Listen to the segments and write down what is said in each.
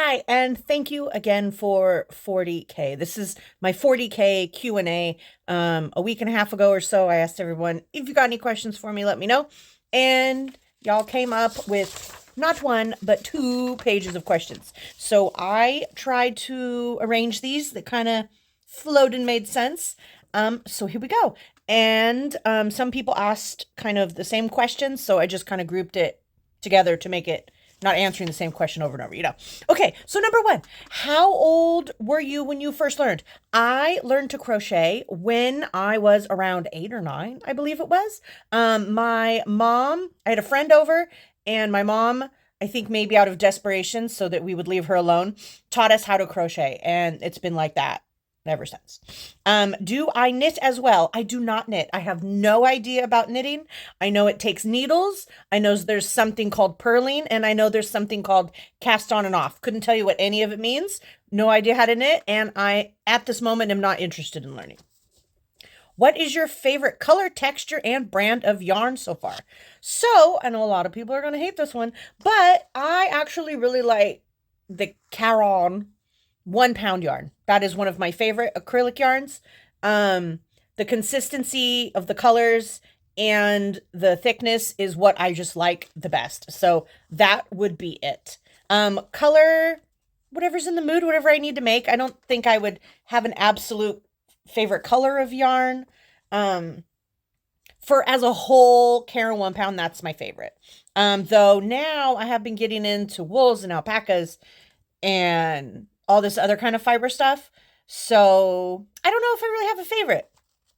Hi, and thank you again for 40K. This is my 40K Q&A. A week and a half ago or so, I asked everyone, if you got any questions for me, let me know. And y'all came up with not one, but 2 pages of questions. So I tried to arrange these that kind of flowed and made sense. So here we go. And some people asked kind of the same questions, so I just kind of grouped it together to make it not answering the same question over and over. Okay, so number one, how old were you when you first learned? I learned to crochet when I was around 8 or 9, I believe it was. My mom, I had a friend over, and my mom, I think maybe out of desperation so that we would leave her alone, taught us how to crochet, and it's been like that ever since. Do I knit as well? I do not knit. I have no idea about knitting. I know it takes needles. I know there's something called purling, and I know there's something called cast on and off. Couldn't tell you what any of it means. No idea how to knit, and I, at this moment, am not interested in learning. What is your favorite color, texture, and brand of yarn so far? So, I know a lot of people are going to hate this one, but I actually really like the Caron 1 pound yarn. That is one of my favorite acrylic yarns. The consistency of the colors and the thickness is what I just like the best. So that would be it. Color, whatever's in the mood, whatever I need to make. I don't think I would have an absolute favorite color of yarn. For as a whole, Caron 1 pound, that's my favorite. Though now I have been getting into wools and alpacas and all this other kind of fiber stuff. So I don't know if I really have a favorite,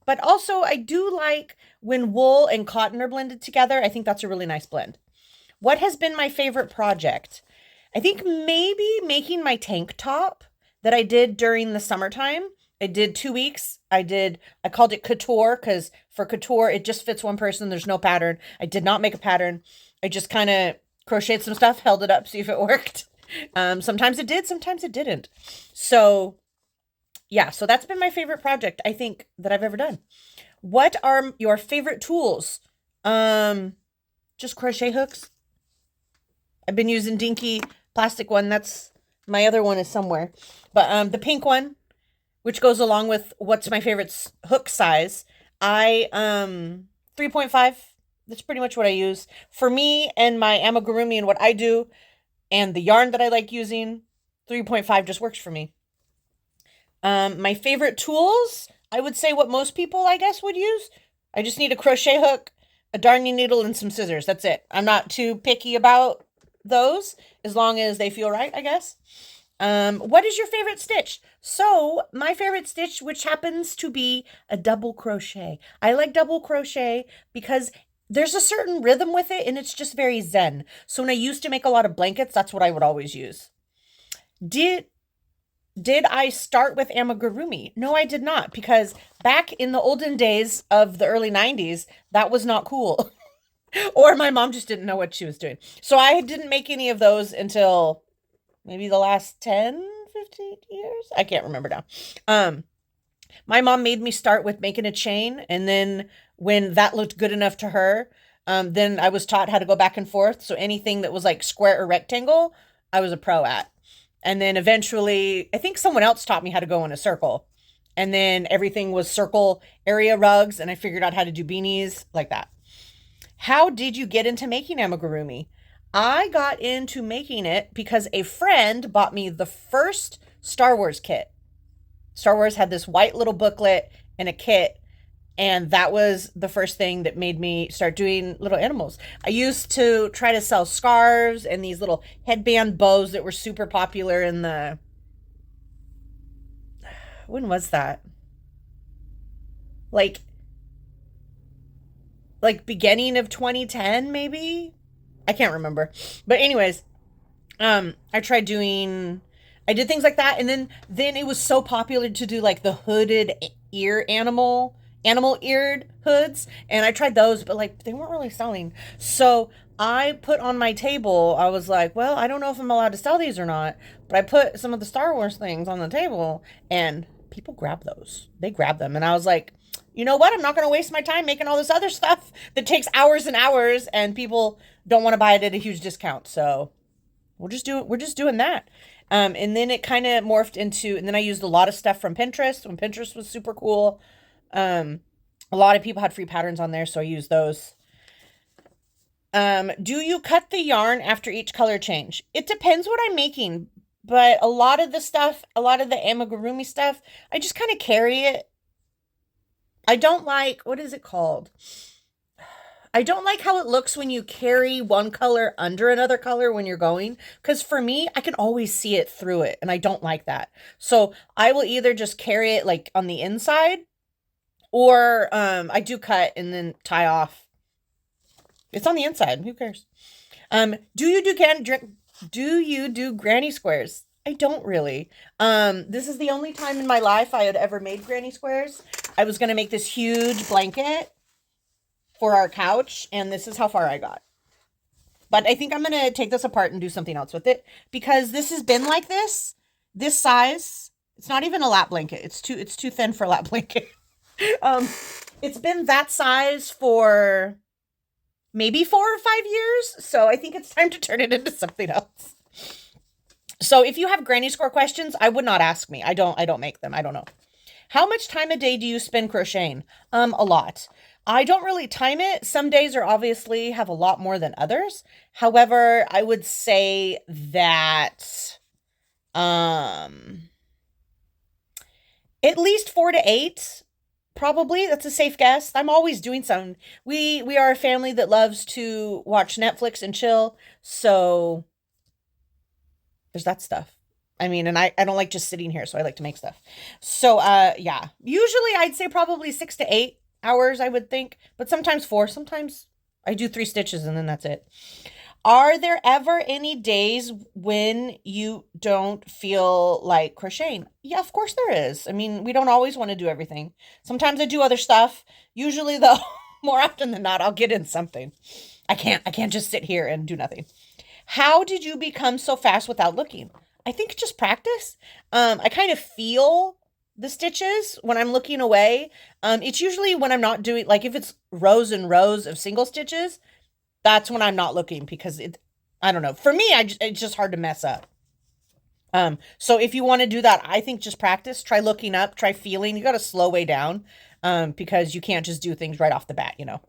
but also I do like when wool and cotton are blended together. I think that's a really nice blend. What has been my favorite project? I think maybe making my tank top that I did during the summertime. I did 2 weeks. I called it couture because for couture, it just fits one person. There's no pattern. I did not make a pattern. I just kind of crocheted some stuff, held it up, see if it worked. Sometimes it did, sometimes it didn't. So yeah, so that's been my favorite project, I think, that I've ever done. What are your favorite tools? Just crochet hooks. I've been using Dinky plastic one. That's my other one is somewhere. But the pink one, which goes along with what's my favorite hook size. 3.5. That's pretty much what I use. For me and my amigurumi and what I do, and the yarn that I like using, 3.5 just works for me. My favorite tools, I would say what most people, I guess, would use. I just need a crochet hook, a darning needle, and some scissors. That's it. I'm not too picky about those, as long as they feel right, I guess. What is your favorite stitch? So, my favorite stitch, which happens to be a double crochet. I like double crochet because there's a certain rhythm with it, and it's just very zen. So when I used to make a lot of blankets, that's what I would always use. Did I start with amigurumi? No, I did not, because back in the olden days of the early 90s, that was not cool. Or my mom just didn't know what she was doing. So I didn't make any of those until maybe the last 10, 15 years. I can't remember now. My mom made me start with making a chain, and then when that looked good enough to her, then I was taught how to go back and forth. So anything that was like square or rectangle, I was a pro at. And then eventually, I think someone else taught me how to go in a circle. And then everything was circle area rugs, and I figured out how to do beanies like that. How did you get into making amigurumi? I got into making it because a friend bought me the first Star Wars kit. Star Wars had this white little booklet and a kit, and that was the first thing that made me start doing little animals. I used to try to sell scarves and these little headband bows that were super popular in the... When was that? Like beginning of 2010, maybe? I can't remember. But anyways, I did things like that, and then it was so popular to do like the hooded ear animal eared hoods, and I tried those, but like they weren't really selling. So I put on my table, I was like, well, I don't know if I'm allowed to sell these or not, but I put some of the Star Wars things on the table, and people grab those. They grab them, and I was like, you know what? I'm not going to waste my time making all this other stuff that takes hours and hours, and people don't want to buy it at a huge discount. So we're just doing that. And then it kind of morphed into, and then I used a lot of stuff from Pinterest when Pinterest was super cool. Um, a lot of people had free patterns on there, so I used those. Do you cut the yarn after each color change? It depends what I'm making, but a lot of the stuff, a lot of the amigurumi stuff, I just kind of carry it. I don't like, what is it called? I don't like how it looks when you carry one color under another color when you're going. Because for me, I can always see it through it, and I don't like that. So I will either just carry it like on the inside, or I do cut and then tie off. It's on the inside. Who cares? Do you do granny squares? I don't really. This is the only time in my life I had ever made granny squares. I was gonna make this huge blanket for our couch, and this is how far I got. But I think I'm gonna take this apart and do something else with it, because this has been like this size. It's not even a lap blanket. It's too thin for a lap blanket. It's been that size for maybe 4 or 5 years. So I think it's time to turn it into something else. So if you have granny square questions, I would not ask me. I don't make them. I don't know. How much time a day do you spend crocheting? A lot. I don't really time it. Some days are obviously have a lot more than others. However, I would say that at least 4 to 8. Probably. That's a safe guess. I'm always doing something. We are a family that loves to watch Netflix and chill. So there's that stuff. I mean, and I don't like just sitting here, so I like to make stuff. So yeah. Usually I'd say probably 6 to 8 hours, I would think. But sometimes 4. Sometimes I do 3 stitches and then that's it. Are there ever any days when you don't feel like crocheting? Yeah, of course there is. I mean, we don't always want to do everything. Sometimes I do other stuff. Usually though, more often than not, I'll get in something. I can't just sit here and do nothing. How did you become so fast without looking? I think just practice. I kind of feel the stitches when I'm looking away. It's usually when I'm not doing, like if it's rows and rows of single stitches, that's when I'm not looking, because I don't know. For me, it's just hard to mess up. So if you want to do that, I think just practice, try looking up, try feeling. You got to slow way down, because you can't just do things right off the bat, you know.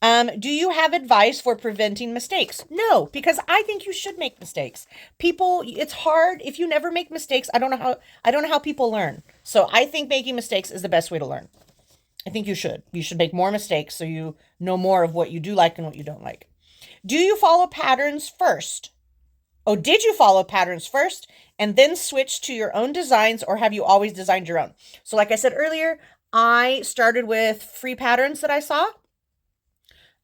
Do you have advice for preventing mistakes? No, because I think you should make mistakes. People, it's hard if you never make mistakes. I don't know how people learn. So I think making mistakes is the best way to learn. I think you should. You should make more mistakes so you know more of what you do like and what you don't like. Do you follow patterns first? Oh, did you follow patterns first and then switch to your own designs, or have you always designed your own? So like I said earlier, I started with free patterns that I saw.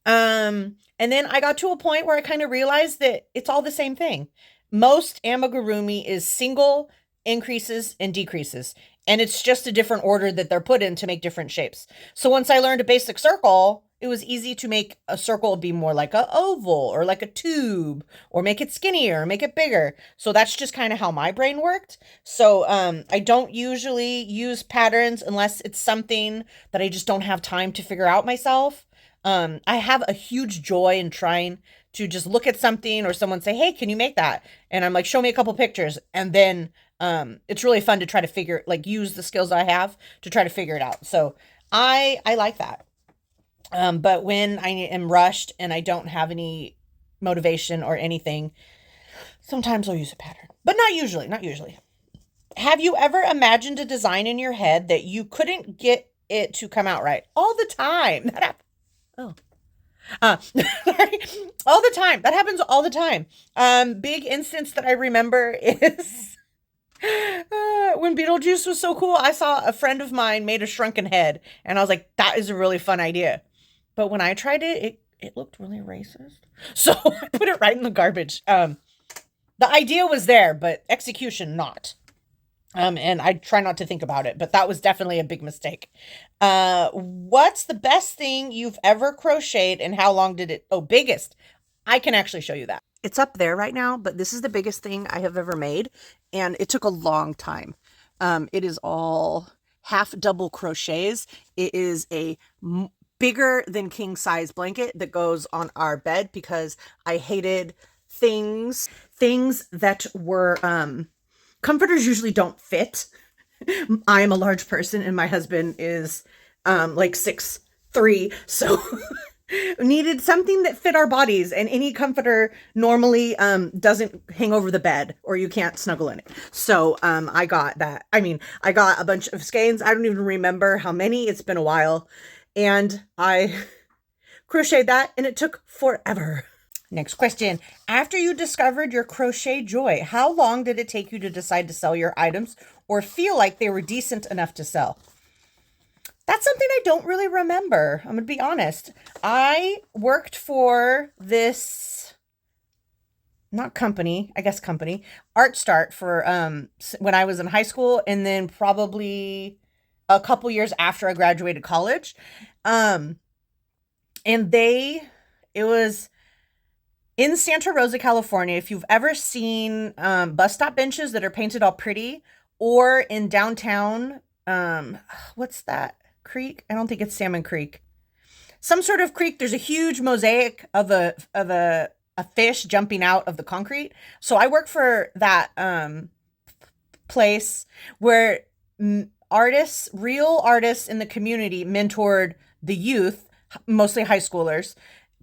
And then I got to a point where I kind of realized that it's all the same thing. Most amigurumi is single increases and decreases. And it's just a different order that they're put in to make different shapes. So once I learned a basic circle, it was easy to make a circle be more like an oval or like a tube, or make it skinnier, make it bigger. So that's just kind of how my brain worked. So I don't usually use patterns unless it's something that I just don't have time to figure out myself. I have a huge joy in trying to just look at something, or someone say, hey, can you make that? And I'm like, show me a couple pictures. And then it's really fun to try to use the skills I have to try to figure it out. So I like that. But when I am rushed and I don't have any motivation or anything, sometimes I'll use a pattern, but not usually. Have you ever imagined a design in your head that you couldn't get it to come out right? All the time. Oh. Sorry. All the time. That happens all the time. Big instance that I remember is when Beetlejuice was so cool. I saw a friend of mine made a shrunken head, and I was like, that is a really fun idea. But when I tried it, it looked really racist. So I put it right in the garbage. The idea was there, but execution not. And I try not to think about it, but that was definitely a big mistake. What's the best thing you've ever crocheted, and how long did it? Oh, biggest. I can actually show you that. It's up there right now, but this is the biggest thing I have ever made, and it took a long time. It is all half double crochets. It is a bigger than king size blanket that goes on our bed, because I hated things things that were comforters usually don't fit. I am a large person and my husband is like 6'3", so needed something that fit our bodies, and any comforter normally doesn't hang over the bed or you can't snuggle in it. So I got that. I mean, I got a bunch of skeins. I don't even remember how many. It's been a while. And I crocheted that and it took forever. Next question. After you discovered your crochet joy, how long did it take you to decide to sell your items or feel like they were decent enough to sell? That's something I don't really remember. I'm going to be honest. I worked for this, not company, I guess company, Art Start for when I was in high school, and then probably a couple years after I graduated college. And it was in Santa Rosa, California. If you've ever seen bus stop benches that are painted all pretty, or in downtown, what's that creek? I don't think it's Salmon Creek. Some sort of creek. There's a huge mosaic of a fish jumping out of the concrete. So I work for that place where artists, real artists in the community, mentored the youth, mostly high schoolers,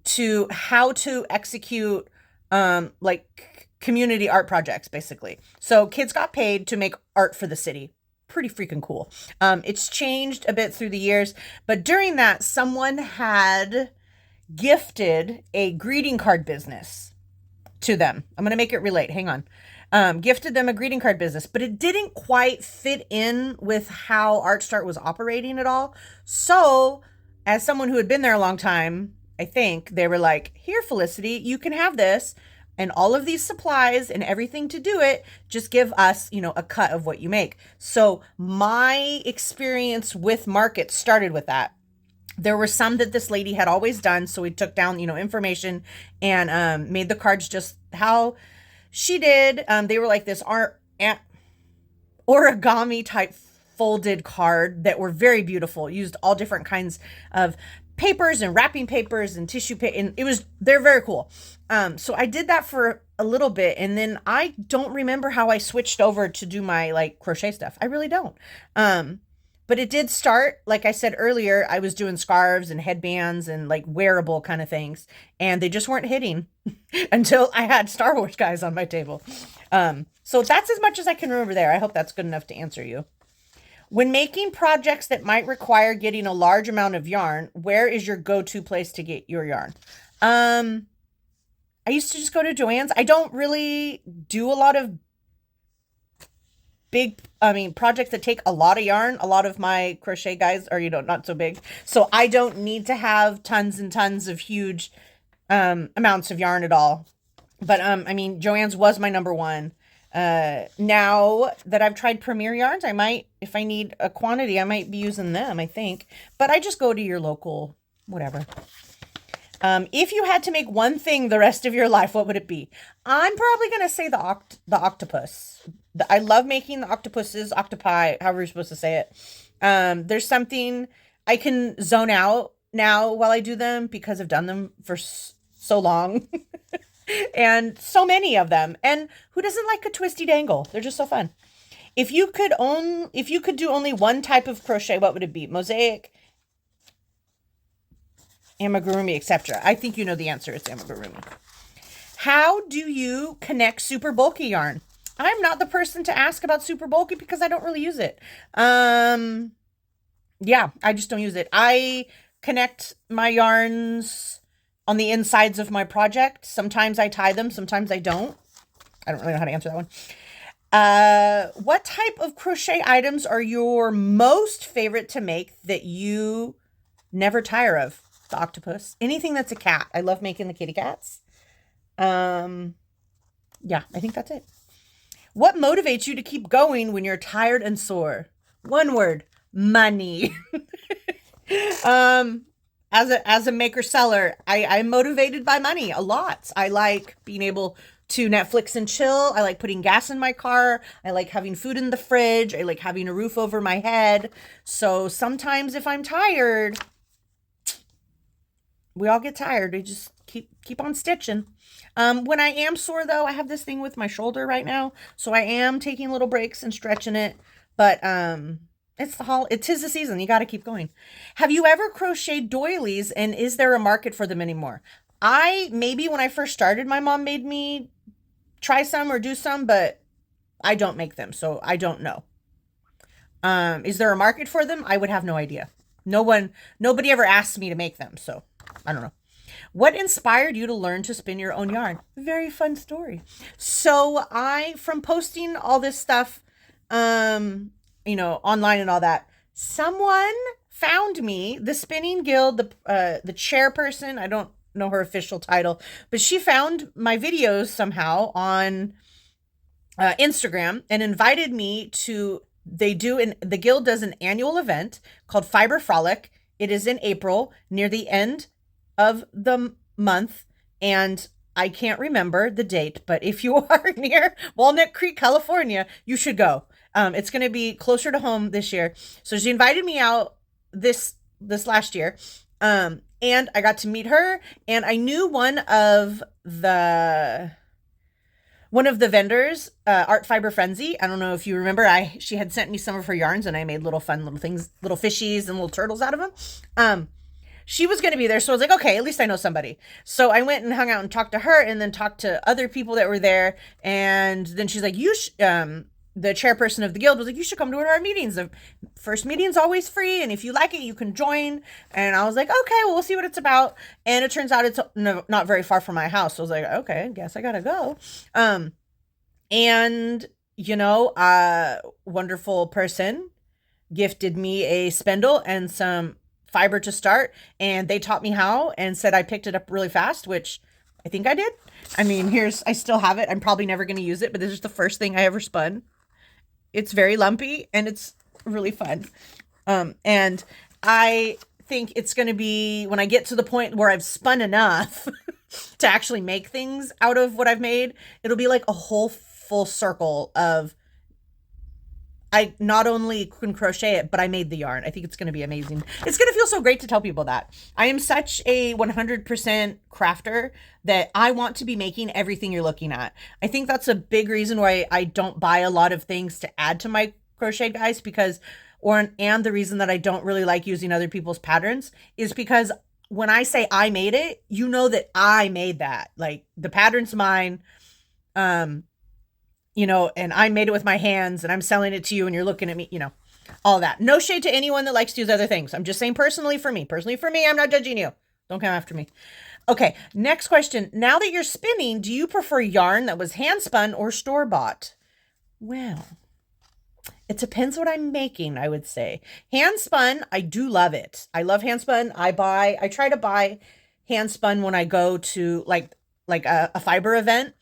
to how to execute like community art projects, basically. So kids got paid to make art for the city. Pretty freaking cool. It's changed a bit through the years, but during that, someone had gifted a greeting card business to them. I'm going to make it relate. Hang on. Gifted them a greeting card business, but it didn't quite fit in with how Art Start was operating at all. So as someone who had been there a long time, I think they were like, here, Felicity, you can have this and all of these supplies and everything to do it. Just give us, a cut of what you make. So my experience with markets started with that. There were some that this lady had always done. So we took down, information and made the cards just how she did. They were like this origami type folded card that were very beautiful. Used all different kinds of papers and wrapping papers and tissue paper, and they're very cool. So I did that for a little bit, and then I don't remember how I switched over to do my like crochet stuff. I really don't. But it did start, like I said earlier, I was doing scarves and headbands and like wearable kind of things, and they just weren't hitting until I had Star Wars guys on my table. So that's as much as I can remember there. I hope that's good enough to answer you. When making projects that might require getting a large amount of yarn, where is your go-to place to get your yarn? I used to just go to Joann's. I don't really do a lot of projects that take a lot of yarn. A lot of my crochet guys are, not so big. So I don't need to have tons and tons of huge amounts of yarn at all. But, Joann's was my number one. Now that I've tried Premier Yarns, I might, if I need a quantity, I might be using them, I think. But I just go to your local, whatever. If you had to make one thing the rest of your life, what would it be? I'm probably going to say the octopus. I love making the octopuses, octopi, however you're supposed to say it. There's something I can zone out now while I do them because I've done them for so long. And so many of them. And who doesn't like a twisty dangle? They're just so fun. If you could do only one type of crochet, what would it be? Mosaic, amigurumi, etc. I think you know the answer. It's amigurumi. How do you connect super bulky yarn? I'm not the person to ask about super bulky because I don't really use it. Yeah, I just don't use it. I connect my yarns on the insides of my project. Sometimes I tie them, sometimes I don't. I don't really know how to answer that one. What type of crochet items are your most favorite to make that you never tire of? The octopus. Anything that's a cat. I love making the kitty cats. Yeah, I think that's it. What motivates you to keep going when you're tired and sore? One word, money. As a maker seller, I'm motivated by money a lot. I like being able to Netflix and chill. I like putting gas in my car. I like having food in the fridge. I like having a roof over my head. So sometimes if I'm tired, we all get tired. We just keep on stitching. When I am sore though, I have this thing with my shoulder right now, so I am taking little breaks and stretching it. But it is the season. You got to keep going. Have you ever crocheted doilies, and is there a market for them anymore? Maybe when I first started, my mom made me try some or do some, but I don't make them, so I don't know. Is there a market for them? I would have no idea. Nobody ever asked me to make them, so I don't know. What inspired you to learn to spin your own yarn? Very fun story. So from posting all this stuff, online and all that, someone found me, the Spinning Guild, the chairperson. I don't know her official title, but she found my videos somehow on Instagram and invited me to. The guild does an annual event called Fiber Frolic. It is in April, near the end of the month, and I can't remember the date, but if you are near Walnut Creek, California, you should go. It's going to be closer to home this year. So she invited me out this last year. And I got to meet her, and I knew one of the vendors, Art Fiber Frenzy. I don't know if you remember, she had sent me some of her yarns, and I made little fun little things, little fishies and little turtles out of them. She was going to be there, so I was like, okay, at least I know somebody. So I went and hung out and talked to her, and then talked to other people that were there. And then she's like, the chairperson of the guild was like, you should come to one of our meetings. The first meeting's always free, and if you like it, you can join. And I was like, okay, well, we'll see what it's about. And it turns out it's not very far from my house. So I was like, okay, I guess I gotta go. And wonderful person gifted me a spindle and some fiber to start, and they taught me how and said I picked it up really fast, which I think I did. I mean, I still have it. I'm probably never going to use it, but this is the first thing I ever spun. It's very lumpy and it's really fun. And I think it's going to be, when I get to the point where I've spun enough to actually make things out of what I've made, it'll be like a whole full circle of, I not only can crochet it, but I made the yarn. I think it's going to be amazing. It's going to feel so great to tell people that. I am such a 100% crafter that I want to be making everything you're looking at. I think that's a big reason why I don't buy a lot of things to add to my crochet guys, and the reason that I don't really like using other people's patterns is because when I say I made it, you know that I made that. Like, the pattern's mine. And I made it with my hands, and I'm selling it to you, and you're looking at me, all that. No shade to anyone that likes to use other things. I'm just saying personally for me, I'm not judging you. Don't come after me. Okay. Next question. Now that you're spinning, do you prefer yarn that was hand spun or store bought? Well, it depends what I'm making, I would say. Hand spun, I do love it. I love hand spun. I try to buy hand spun when I go to like a fiber event.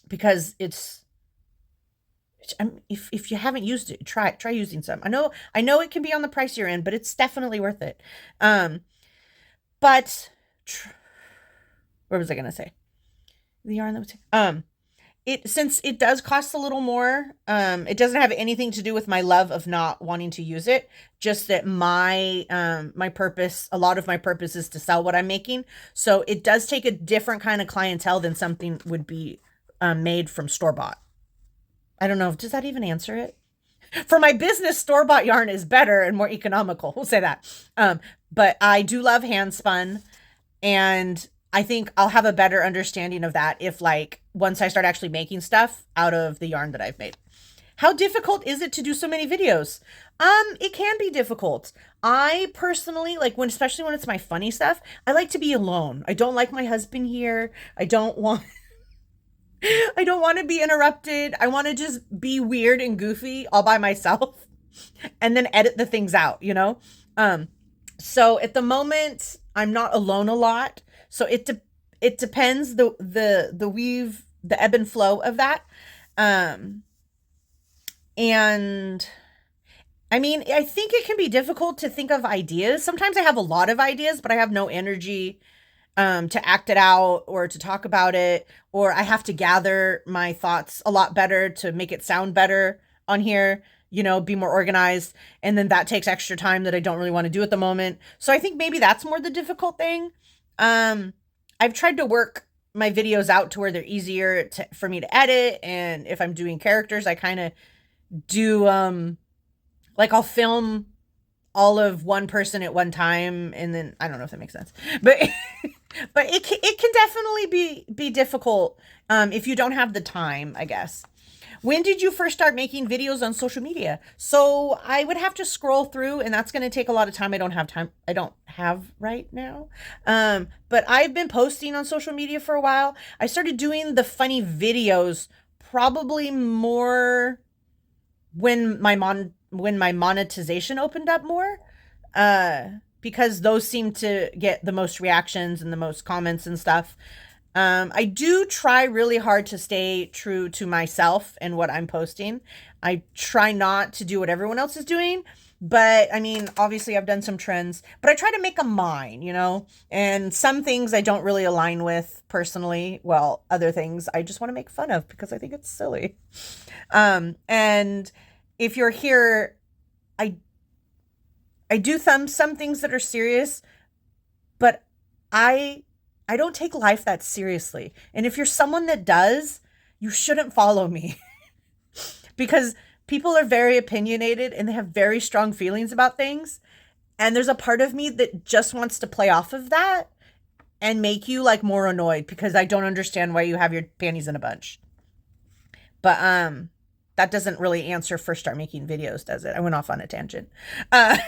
Because if you haven't used it, try using some. I know it can be on the pricier end, but it's definitely worth it. But what was I gonna say? The yarn that was since it does cost a little more. It doesn't have anything to do with my love of not wanting to use it. Just that my purpose, a lot of my purpose is to sell what I'm making. So it does take a different kind of clientele than something would be made from store-bought. I don't know. Does that even answer it? For my business, store-bought yarn is better and more economical. We'll say that. But I do love hand spun, and I think I'll have a better understanding of that if, once I start actually making stuff out of the yarn that I've made. How difficult is it to do so many videos? It can be difficult. I personally, especially when it's my funny stuff, I like to be alone. I don't like my husband here. I don't want to be interrupted. I want to just be weird and goofy all by myself and then edit the things out, So at the moment, I'm not alone a lot. So it depends the weave, the ebb and flow of that. And I mean, I think it can be difficult to think of ideas. Sometimes I have a lot of ideas, but I have no energy to act it out or to talk about it, or I have to gather my thoughts a lot better to make it sound better on here, be more organized. And then that takes extra time that I don't really want to do at the moment. So I think maybe that's more the difficult thing. Um, I've tried to work my videos out to where they're easier for me to edit. And if I'm doing characters, I kind of do, like I'll film all of one person at one time. And then I don't know if that makes sense, but, but it can definitely be difficult, if you don't have the time, I guess. When did you first start making videos on social media? So I would have to scroll through, and that's going to take a lot of time. I don't have time. I don't have right now. But I've been posting on social media for a while. I started doing the funny videos probably more when my monetization opened up more. Because those seem to get the most reactions and the most comments and stuff. I do try really hard to stay true to myself and what I'm posting. I try not to do what everyone else is doing, but I mean, obviously I've done some trends, but I try to make them mine, and some things I don't really align with personally. Well, other things I just want to make fun of because I think it's silly. And if you're here, I do some things that are serious, but I don't take life that seriously. And if you're someone that does, you shouldn't follow me because people are very opinionated and they have very strong feelings about things. And there's a part of me that just wants to play off of that and make you like more annoyed because I don't understand why you have your panties in a bunch. But that doesn't really answer first start making videos, does it? I went off on a tangent. I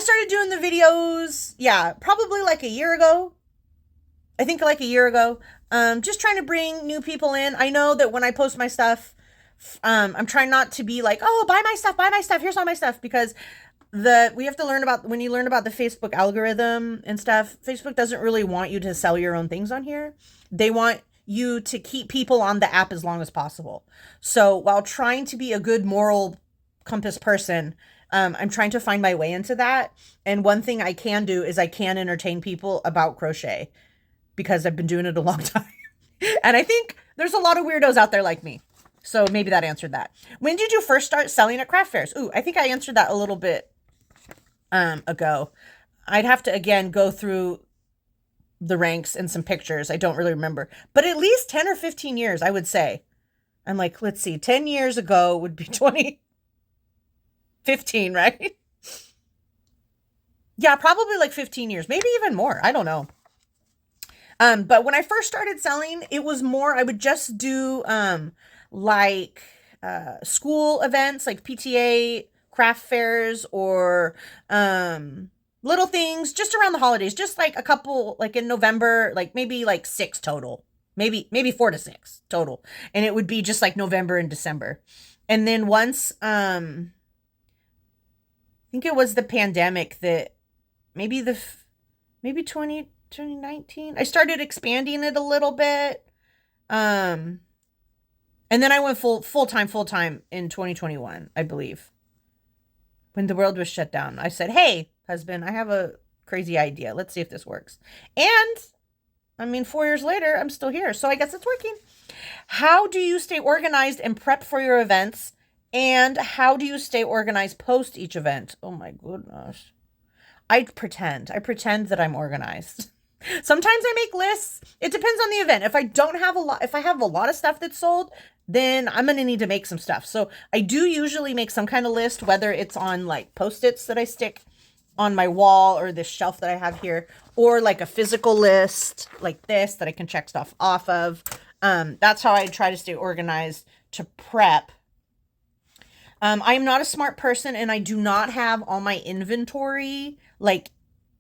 started doing the videos, yeah, probably like a year ago. I think like a year ago. Just trying to bring new people in. I know that when I post my stuff, I'm trying not to be like, oh, buy my stuff, here's all my stuff, because we have to learn about, when you learn about the Facebook algorithm and stuff, Facebook doesn't really want you to sell your own things on here. They want you to keep people on the app as long as possible. So while trying to be a good moral compass person, I'm trying to find my way into that. And one thing I can do is I can entertain people about crochet because I've been doing it a long time. And I think there's a lot of weirdos out there like me. So maybe that answered that. When did you first start selling at craft fairs? Ooh, I think I answered that a little bit ago. I'd have to, again, go through the ranks and some pictures. I don't really remember. But at least 10 or 15 years, I would say. I'm like, let's see, 10 years ago would be 2015, right? Yeah, probably like 15 years, maybe even more. I don't know. But when I first started selling, it was more, I would just do like school events like PTA, craft fairs, or little things just around the holidays, just like a couple, like in November, like maybe like 6 total, maybe 4 to 6 total. And it would be just like November and December. And then once, I think it was the pandemic that maybe 2019, I started expanding it a little bit. And then I went full time in 2021, I believe. When the world was shut down, I said, "Hey, husband, I have a crazy idea. Let's see if this works." And I mean, 4 years later, I'm still here. So I guess it's working. How do you stay organized and prep for your events? And how do you stay organized post each event? Oh my goodness. I pretend that I'm organized. Sometimes I make lists. It depends on the event. If I have a lot of stuff that's sold, then I'm going to need to make some stuff. So I do usually make some kind of list, whether it's on like Post-its that I stick on my wall or this shelf that I have here, or like a physical list like this that I can check stuff off of. That's how I try to stay organized to prep. I am not a smart person, and I do not have all my inventory like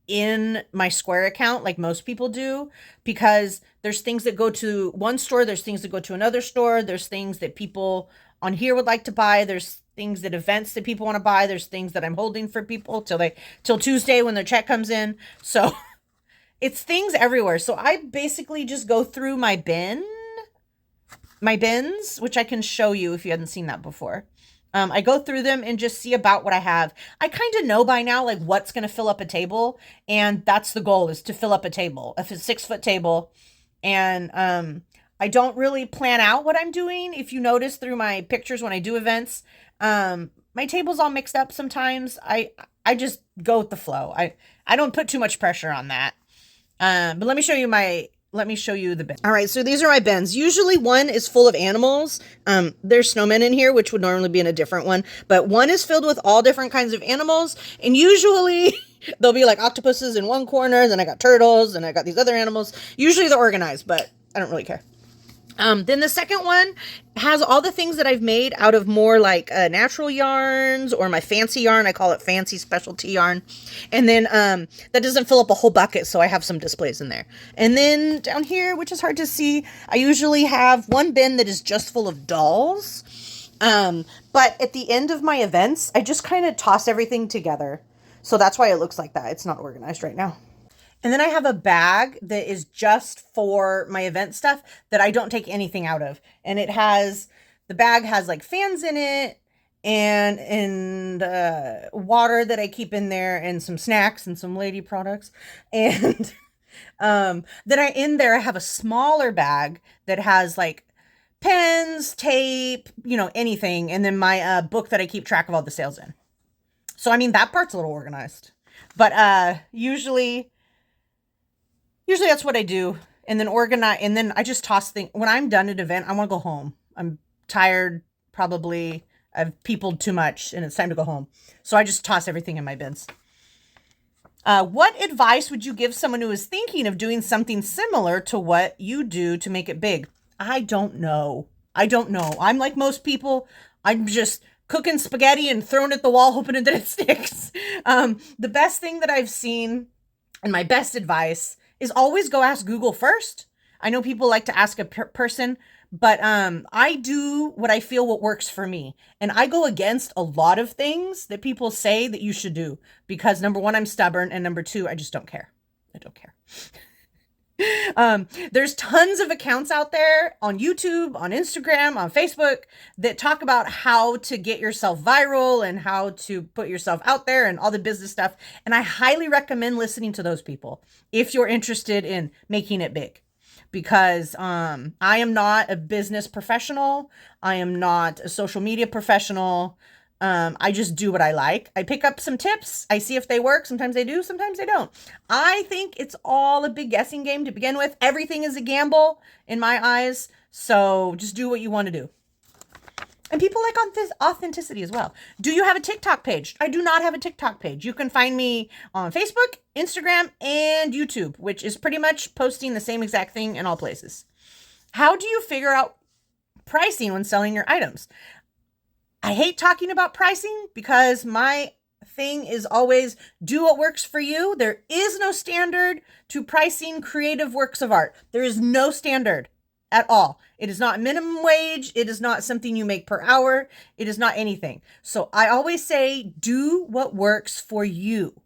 in my Square account like most people do, because there's things that go to one store, there's things that go to another store, there's things that people on here would like to buy, there's things that events that people want to buy, there's things that I'm holding for people till Tuesday when their check comes in. So it's things everywhere. So I basically just go through my bins, which I can show you if you hadn't seen that before. I go through them and just see about what I have. I kind of know by now, like what's going to fill up a table. And that's the goal, is to fill up a table, a 6-foot table. And, I don't really plan out what I'm doing. If you notice through my pictures when I do events, my table's all mixed up sometimes. I I just go with the flow. I don't put too much pressure on that. But let me show you the bin. All right, so these are my bins. Usually one is full of animals. There's snowmen in here, which would normally be in a different one, but one is filled with all different kinds of animals, and usually there'll be like octopuses in one corner, then I got turtles, and I got these other animals. Usually they're organized, but I don't really care. Then the second one has all the things that I've made out of more like natural yarns or my fancy yarn. I call it fancy specialty yarn. And then that doesn't fill up a whole bucket, so I have some displays in there. And then down here, which is hard to see, I usually have one bin that is just full of dolls. But at the end of my events, I just kind of toss everything together. So that's why it looks like that. It's not organized right now. And then I have a bag that is just for my event stuff that I don't take anything out of. And the bag has like fans in it and water that I keep in there and some snacks and some lady products. And then in there I have a smaller bag that has like pens, tape, anything. And then my book that I keep track of all the sales in. So, I mean, that part's a little organized. But usually that's what I do. And then and then I just toss things. When I'm done at an event, I want to go home. I'm tired, probably. I've peopled too much and it's time to go home. So I just toss everything in my bins. What advice would you give someone who is thinking of doing something similar to what you do to make it big? I don't know. I'm like most people. I'm just cooking spaghetti and throwing it at the wall, hoping that it sticks. The best thing that I've seen and my best advice is always go ask Google first. I know people like to ask a person, but I do what works for me. And I go against a lot of things that people say that you should do because number one, I'm stubborn. And number two, I just don't care. I don't care. There's tons of accounts out there on YouTube, on Instagram, on Facebook that talk about how to get yourself viral and how to put yourself out there and all the business stuff. And I highly recommend listening to those people if you're interested in making it big. Because I am not a business professional. I am not a social media professional. I just do what I like. I pick up some tips. I see if they work. Sometimes they do, sometimes they don't. I think it's all a big guessing game to begin with. Everything is a gamble in my eyes. So just do what you want to do. And people like authenticity as well. Do you have a TikTok page? I do not have a TikTok page. You can find me on Facebook, Instagram, and YouTube, which is pretty much posting the same exact thing in all places. How do you figure out pricing when selling your items? I hate talking about pricing because my thing is always do what works for you. There is no standard to pricing creative works of art. There is no standard at all. It is not minimum wage. It is not something you make per hour. It is not anything. So I always say, do what works for you.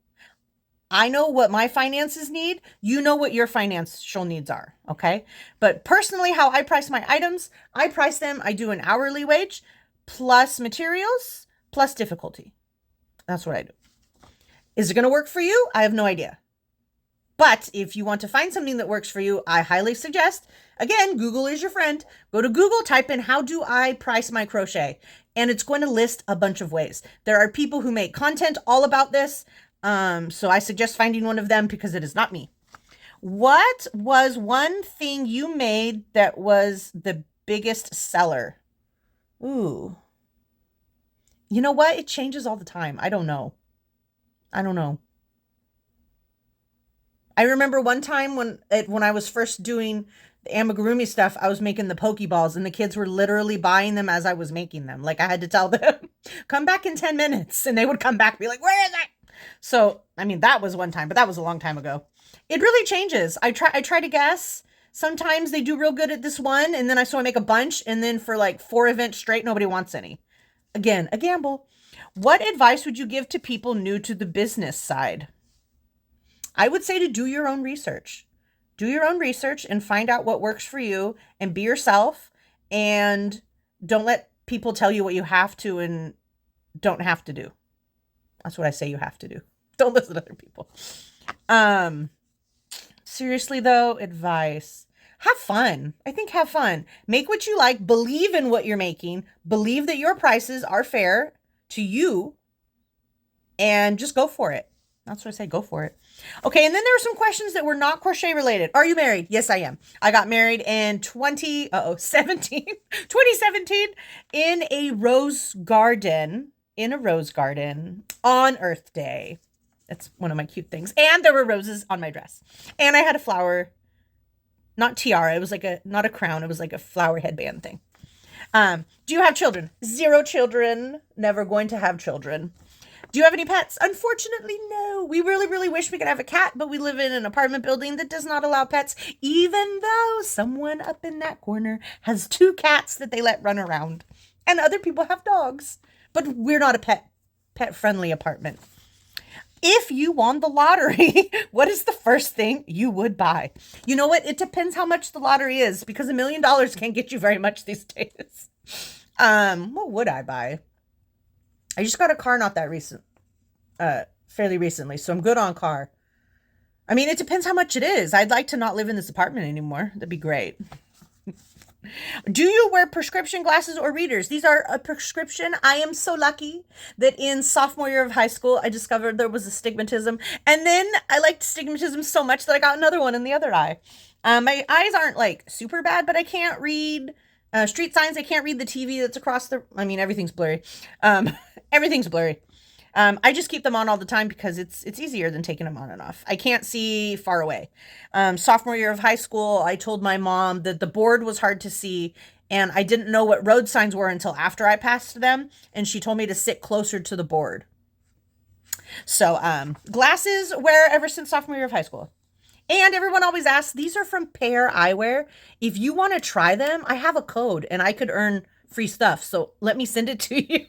I know what my finances need. You know what your financial needs are. Okay. But personally, how I price my items, I do an hourly wage plus materials plus difficulty. That's what I do. Is it going to work for you? I have no idea. But if you want to find something that works for you, I highly suggest, again, Google is your friend. Go to Google, type in, how do I price my crochet? And it's going to list a bunch of ways. There are people who make content all about this. So I suggest finding one of them because it is not me. What was one thing you made that was the biggest seller? Ooh. You know what? It changes all the time. I don't know. I remember one time when I was first doing the amigurumi stuff, I was making the Pokeballs and the kids were literally buying them as I was making them. Like I had to tell them, come back in 10 minutes. And they would come back and be like, where is it? So, I mean, that was one time, but that was a long time ago. It really changes. I try to guess. Sometimes they do real good at this one. And then I make a bunch. And then for like 4 events straight, nobody wants any. Again, a gamble. What advice would you give to people new to the business side? I would say to do your own research. Do your own research and find out what works for you and be yourself and don't let people tell you what you have to and don't have to do. That's what I say you have to do. Don't listen to other people. Seriously though, advice. Have fun. I think have fun. Make what you like. Believe in what you're making. Believe that your prices are fair to you. and just go for it. That's what I say, go for it. Okay, and then there were some questions that were not crochet related. Are you married? Yes, I am. I got married in 2017 in a rose garden, on Earth Day. That's one of my cute things. And there were roses on my dress. And I had a flower, not tiara, it was like not a crown, it was like a flower headband thing. Do you have children? 0 children, never going to have children. Do you have any pets? Unfortunately, no. We really, really wish we could have a cat, but we live in an apartment building that does not allow pets, even though someone up in that corner has 2 cats that they let run around. And other people have dogs. But we're not a pet-friendly apartment. If you won the lottery, what is the first thing you would buy? You know what? It depends how much the lottery is, because $1 million can't get you very much these days. What would I buy? I just got a car not that fairly recently, so I'm good on car. I mean, it depends how much it is. I'd like to not live in this apartment anymore. That'd be great. Do you wear prescription glasses or readers? These are a prescription. I am so lucky that in sophomore year of high school, I discovered there was astigmatism. And then I liked astigmatism so much that I got another one in the other eye. My eyes aren't like super bad, but I can't read street signs. I can't read the TV that's across everything's blurry. Everything's blurry. I just keep them on all the time because it's easier than taking them on and off. I can't see far away. Sophomore year of high school, I told my mom that the board was hard to see, and I didn't know what road signs were until after I passed them, and she told me to sit closer to the board. So, glasses wear ever since sophomore year of high school. And everyone always asks, these are from Pair Eyewear. If you want to try them, I have a code, and I could earn free stuff. So let me send it to you.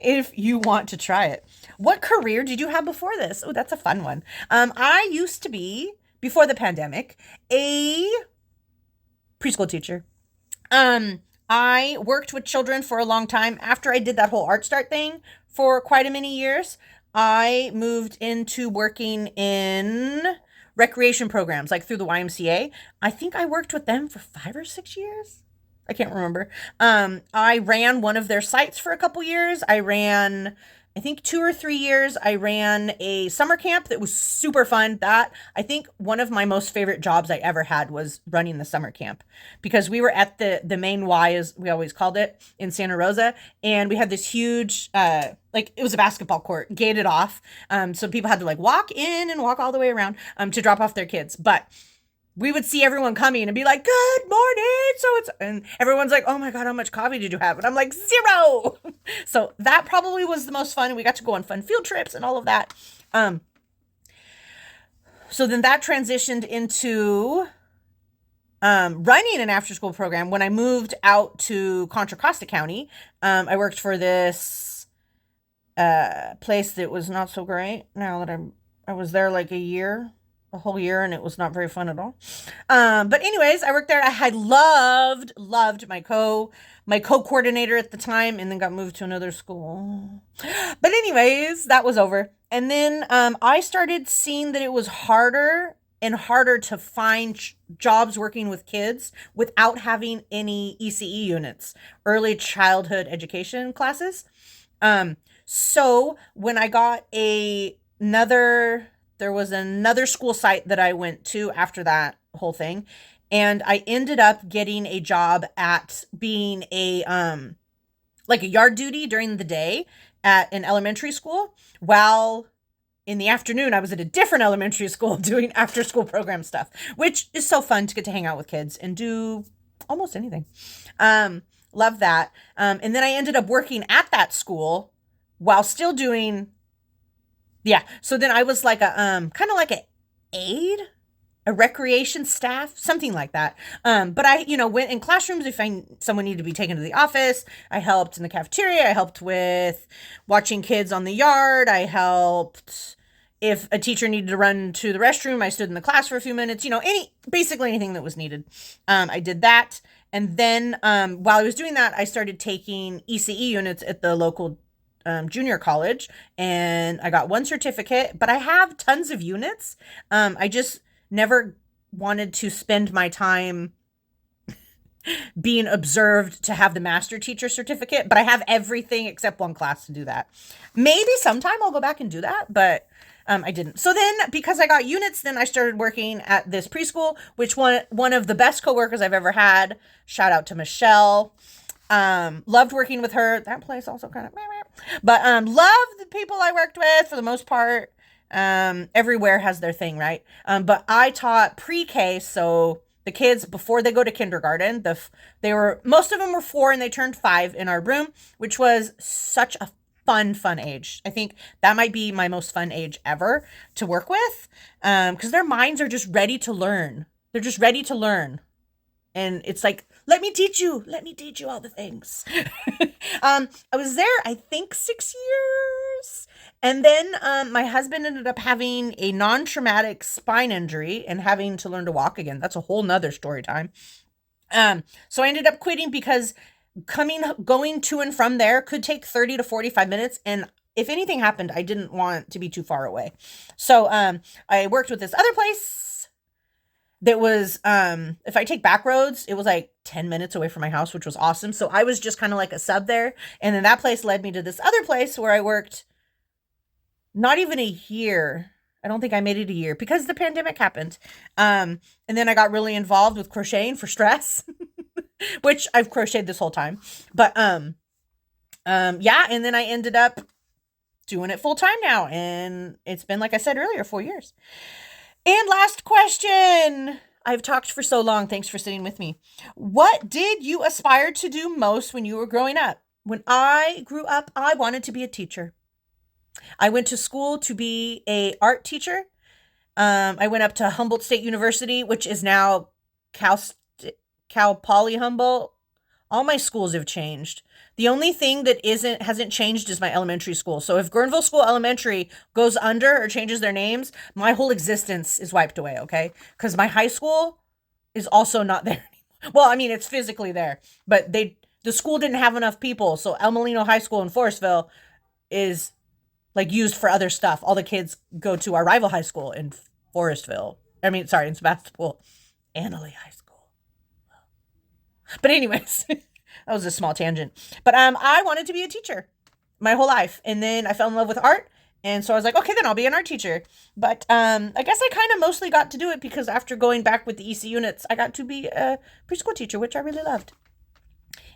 If you want to try it. What career did you have before this? Oh, that's a fun one. I used to be, before the pandemic, a preschool teacher. I worked with children for a long time. After I did that whole Art Start thing for quite a many years, I moved into working in recreation programs, like through the YMCA. I think I worked with them for 5 or 6 years. I can't remember. I ran one of their sites for a couple years. I think 2 or 3 years, I ran a summer camp that was super fun. I think one of my most favorite jobs I ever had was running the summer camp, because we were at the main Y, as we always called it, in Santa Rosa. And we had this huge, it was a basketball court gated off. So people had to walk in and walk all the way around, to drop off their kids. But we would see everyone coming and be like, good morning. And everyone's like, oh my God, how much coffee did you have? And I'm like, 0. So that probably was the most fun. And we got to go on fun field trips and all of that. So then that transitioned into running an after school program. When I moved out to Contra Costa County, I worked for this place that was not so great. Now that I was there a whole year, and it was not very fun at all. But anyways, I worked there. I loved my co-coordinator at the time, and then got moved to another school. But anyways, that was over. And then I started seeing that it was harder and harder to find jobs working with kids without having any ECE units, early childhood education classes. So when I got there was another school site that I went to after that whole thing, and I ended up getting a job at being a yard duty during the day at an elementary school, while in the afternoon I was at a different elementary school doing after school program stuff, which is so fun to get to hang out with kids and do almost anything. Love that. And then I ended up working at that school while still doing. Yeah. So then I was like a kind of like an aide, a recreation staff, something like that. But I, went in classrooms if someone needed to be taken to the office. I helped in the cafeteria. I helped with watching kids on the yard. I helped if a teacher needed to run to the restroom. I stood in the class for a few minutes. Basically anything that was needed. I did that. And then while I was doing that, I started taking ECE units at the local junior college, and I got 1 certificate, but I have tons of units. I just never wanted to spend my time being observed to have the master teacher certificate, but I have everything except one class to do that. Maybe sometime I'll go back and do that, but I didn't. So then, because I got units, then I started working at this preschool, which one of the best coworkers I've ever had. Shout out to Michelle. Loved working with her. That place also kind of, but loved the people I worked with for the most part. Everywhere has their thing, right? But I taught pre-K, so the kids before they go to kindergarten. Most of them were 4 and they turned 5 in our room, which was such a fun age. I think that might be my most fun age ever to work with, because their minds are just ready to learn. They're just ready to learn. And it's like, let me teach you all the things. I was there, I think 6 years. And then my husband ended up having a non-traumatic spine injury and having to learn to walk again. That's a whole nother story time. So I ended up quitting because going to and from there could take 30 to 45 minutes. And if anything happened, I didn't want to be too far away. So I worked with this other place that was, if I take back roads, it was like 10 minutes away from my house, which was awesome. So I was just kind of like a sub there. And then that place led me to this other place where I worked not even a year. I don't think I made it a year because the pandemic happened. And then I got really involved with crocheting for stress, which I've crocheted this whole time. But yeah, and then I ended up doing it full time now. And it's been, like I said earlier, 4 years. And last question. I've talked for so long. Thanks for sitting with me. What did you aspire to do most when you were growing up? When I grew up, I wanted to be a teacher. I went to school to be a art teacher. I went up to Humboldt State University, which is now Cal Poly Humboldt. All my schools have changed. The only thing that hasn't changed is my elementary school. So if Guerneville School Elementary goes under or changes their names, my whole existence is wiped away, okay? Because my high school is also not there anymore. Well, I mean, it's physically there, but the school didn't have enough people. So El Molino High School in Forestville is like used for other stuff. All the kids go to our rival high school in Forestville. In Sebastopol. Annalee High School. But anyways, that was a small tangent. But I wanted to be a teacher my whole life. And then I fell in love with art. And so I was like, okay, then I'll be an art teacher. But I guess I kind of mostly got to do it because after going back with the EC units, I got to be a preschool teacher, which I really loved.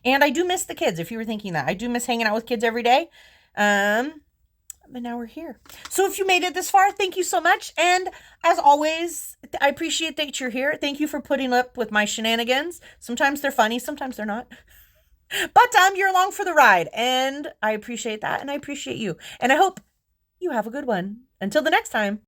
And I do miss the kids, if you were thinking that. I do miss hanging out with kids every day. But now we're here. So if you made it this far, thank you so much. And as always, I appreciate that you're here. Thank you for putting up with my shenanigans. Sometimes they're funny, sometimes they're not. But you're along for the ride. And I appreciate that. And I appreciate you. And I hope you have a good one. Until the next time.